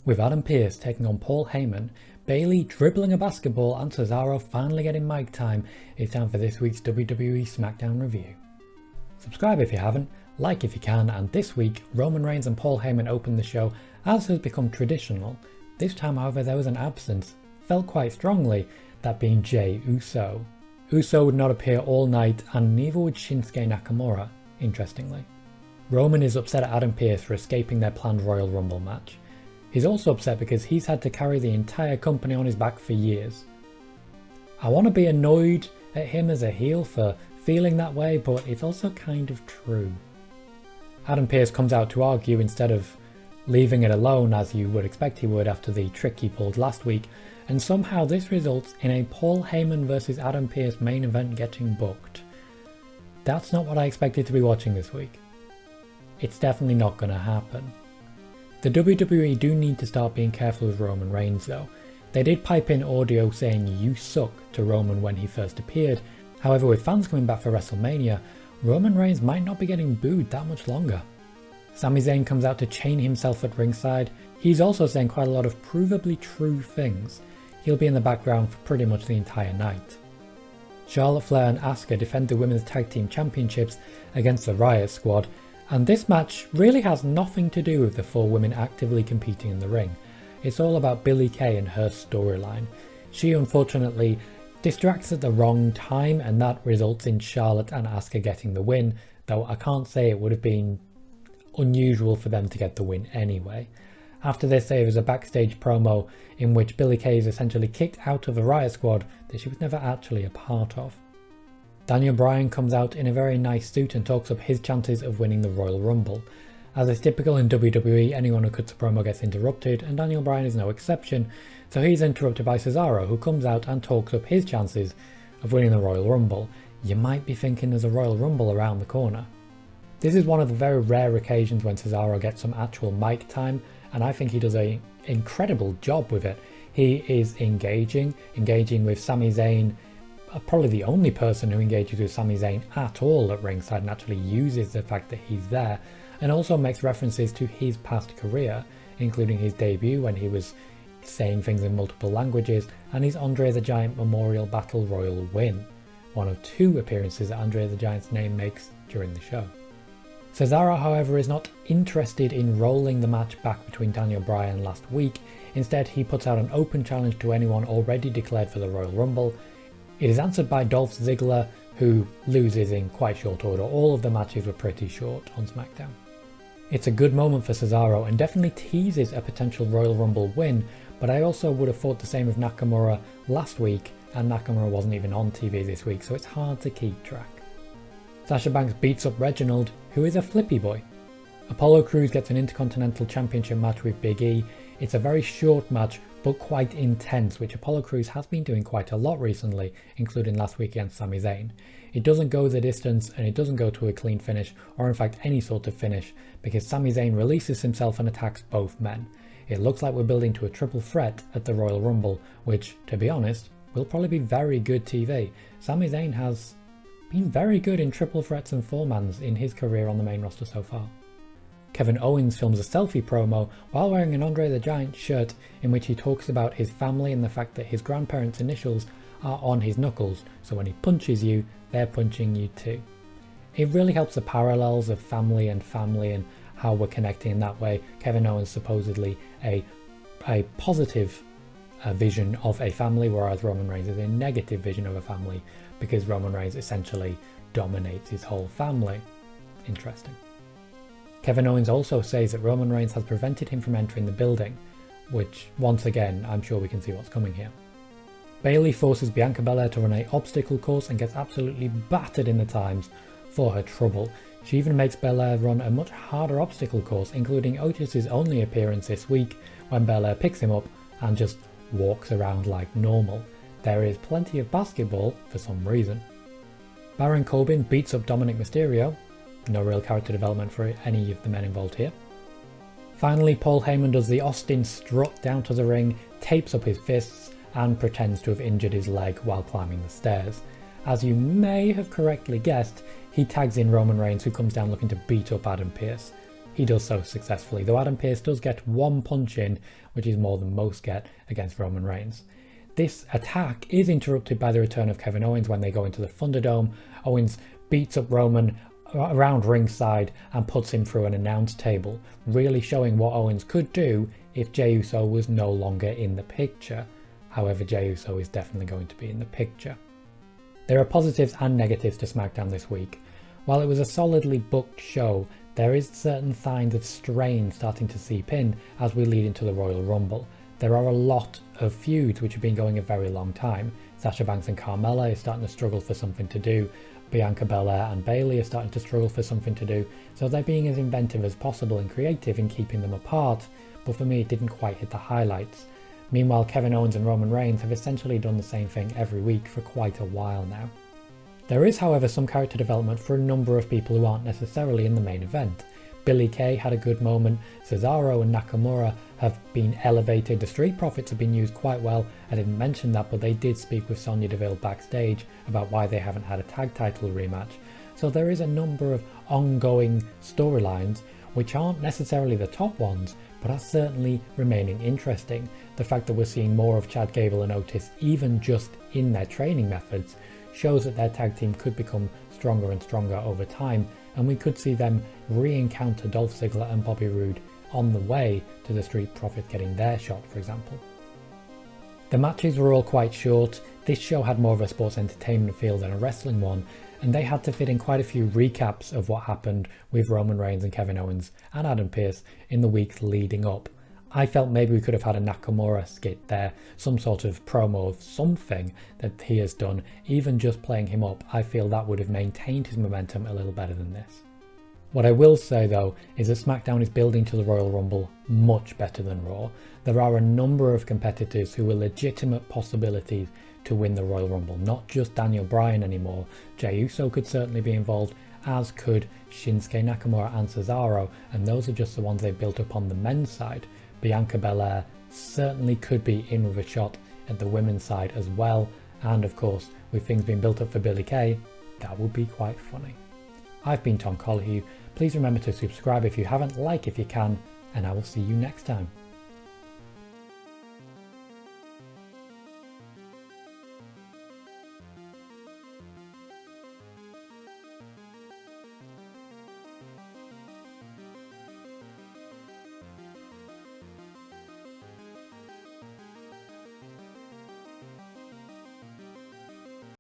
With Adam Pearce taking on Paul Heyman, Bayley dribbling a basketball and Cesaro finally getting mic time, it's time for this week's WWE Smackdown review. Subscribe if you haven't, like if you can, and this week Roman Reigns and Paul Heyman opened the show as has become traditional. This time however there was an absence, felt quite strongly, that being Jey Uso. Uso would not appear all night and neither would Shinsuke Nakamura, interestingly. Roman is upset at Adam Pearce for escaping their planned Royal Rumble match. He's also upset because he's had to carry the entire company on his back for years. I want to be annoyed at him as a heel for feeling that way, but it's also kind of true. Adam Pearce comes out to argue instead of leaving it alone as you would expect he would after the trick he pulled last week, and somehow this results in a Paul Heyman vs Adam Pearce main event getting booked. That's not what I expected to be watching this week. It's definitely not going to happen. The WWE do need to start being careful with Roman Reigns though. They did pipe in audio saying "you suck" to Roman when he first appeared. However, with fans coming back for WrestleMania, Roman Reigns might not be getting booed that much longer. Sami Zayn comes out to chain himself at ringside. He's also saying quite a lot of provably true things. He'll be in the background for pretty much the entire night. Charlotte Flair and Asuka defend the Women's Tag Team Championships against the Riot Squad, and this match really has nothing to do with the four women actively competing in the ring. It's all about Billie Kay and her storyline. She unfortunately distracts at the wrong time and that results in Charlotte and Asuka getting the win, though I can't say it would have been unusual for them to get the win anyway. After this there was a backstage promo in which Billie Kay is essentially kicked out of the Riot Squad that she was never actually a part of. Daniel Bryan comes out in a very nice suit and talks up his chances of winning the Royal Rumble. As is typical in WWE, anyone who cuts a promo gets interrupted, and Daniel Bryan is no exception, so he's interrupted by Cesaro, who comes out and talks up his chances of winning the Royal Rumble. You might be thinking there's a Royal Rumble around the corner. This is one of the very rare occasions when Cesaro gets some actual mic time, and I think he does an incredible job with it. He is engaging with Sami Zayn, probably the only person who engages with Sami Zayn at all at ringside and actually uses the fact that he's there, and also makes references to his past career, including his debut when he was saying things in multiple languages, and his Andre the Giant Memorial Battle Royal win, one of two appearances that Andre the Giant's name makes during the show. Cesaro, however, is not interested in rolling the match back between Daniel Bryan last week. Instead, he puts out an open challenge to anyone already declared for the Royal Rumble. It is answered by Dolph Ziggler, who loses in quite short order. All of the matches were pretty short on SmackDown. It's a good moment for Cesaro and definitely teases a potential Royal Rumble win, but I also would have thought the same of Nakamura last week, and Nakamura wasn't even on TV this week, so it's hard to keep track. Sasha Banks beats up Reginald, who is a flippy boy. Apollo Crews gets an Intercontinental Championship match with Big E. It's a very short match, but quite intense, which Apollo Crews has been doing quite a lot recently, including last week against Sami Zayn. It doesn't go the distance and it doesn't go to a clean finish, or in fact any sort of finish, because Sami Zayn releases himself and attacks both men. It looks like we're building to a triple threat at the Royal Rumble, which, to be honest, will probably be very good TV. Sami Zayn has been very good in triple threats and four-mans in his career on the main roster so far. Kevin Owens films a selfie promo while wearing an Andre the Giant shirt in which he talks about his family and the fact that his grandparents' initials are on his knuckles, so when he punches you, they're punching you too. It really helps the parallels of family and how we're connecting in that way. Kevin Owens supposedly a positive vision of a family, whereas Roman Reigns is a negative vision of a family because Roman Reigns essentially dominates his whole family. Interesting. Kevin Owens also says that Roman Reigns has prevented him from entering the building, which once again I'm sure we can see what's coming here. Bayley forces Bianca Belair to run an obstacle course and gets absolutely battered in the times for her trouble. She even makes Belair run a much harder obstacle course, including Otis's only appearance this week when Belair picks him up and just walks around like normal. There is plenty of basketball for some reason. Baron Corbin beats up Dominic Mysterio. No real character development for any of the men involved here. Finally, Paul Heyman does the Austin strut down to the ring, tapes up his fists, and pretends to have injured his leg while climbing the stairs. As you may have correctly guessed, he tags in Roman Reigns, who comes down looking to beat up Adam Pearce. he does so successfully, though Adam Pearce does get one punch in, which is more than most get against Roman Reigns. This attack is interrupted by the return of Kevin Owens when they go into the Thunderdome. Owens beats up Roman around ringside and puts him through an announce table, really showing what Owens could do if Jey Uso was no longer in the picture. However, Jey Uso is definitely going to be in the picture. There are positives and negatives to SmackDown this week. While it was a solidly booked show, there is certain signs of strain starting to seep in as we lead into the Royal Rumble. There are a lot of feuds which have been going a very long time. Sasha Banks and Carmella are starting to struggle for something to do. Bianca Belair and Bayley are starting to struggle for something to do. So they're being as inventive as possible and creative in keeping them apart, but for me it didn't quite hit the highlights. Meanwhile, Kevin Owens and Roman Reigns have essentially done the same thing every week for quite a while now. There is, however, some character development for a number of people who aren't necessarily in the main event. Billie Kay had a good moment, Cesaro and Nakamura have been elevated, the Street Profits have been used quite well. I didn't mention that, but they did speak with Sonya Deville backstage about why they haven't had a tag title rematch. So there is a number of ongoing storylines which aren't necessarily the top ones, but are certainly remaining interesting. The fact that we're seeing more of Chad Gable and Otis, even just in their training methods, shows that their tag team could become stronger and stronger over time, and we could see them re-encounter Dolph Ziggler and Bobby Roode on the way to the Street Profits getting their shot, for example. The matches were all quite short. This show had more of a sports entertainment feel than a wrestling one, and they had to fit in quite a few recaps of what happened with Roman Reigns and Kevin Owens and Adam Pearce in the weeks leading up. I felt maybe we could have had a Nakamura skit there, some sort of promo of something that he has done. Even just playing him up, I feel that would have maintained his momentum a little better than this. What I will say though is that SmackDown is building to the Royal Rumble much better than Raw. There are a number of competitors who are legitimate possibilities to win the Royal Rumble, not just Daniel Bryan anymore. Jey Uso could certainly be involved, as could Shinsuke Nakamura and Cesaro, and those are just the ones they built up on the men's side. Bianca Belair certainly could be in with a shot at the women's side as well, and of course with things being built up for Billie Kay, that would be quite funny. I've been Tom Colohue. Please remember to subscribe if you haven't, like if you can, and I will see you next time.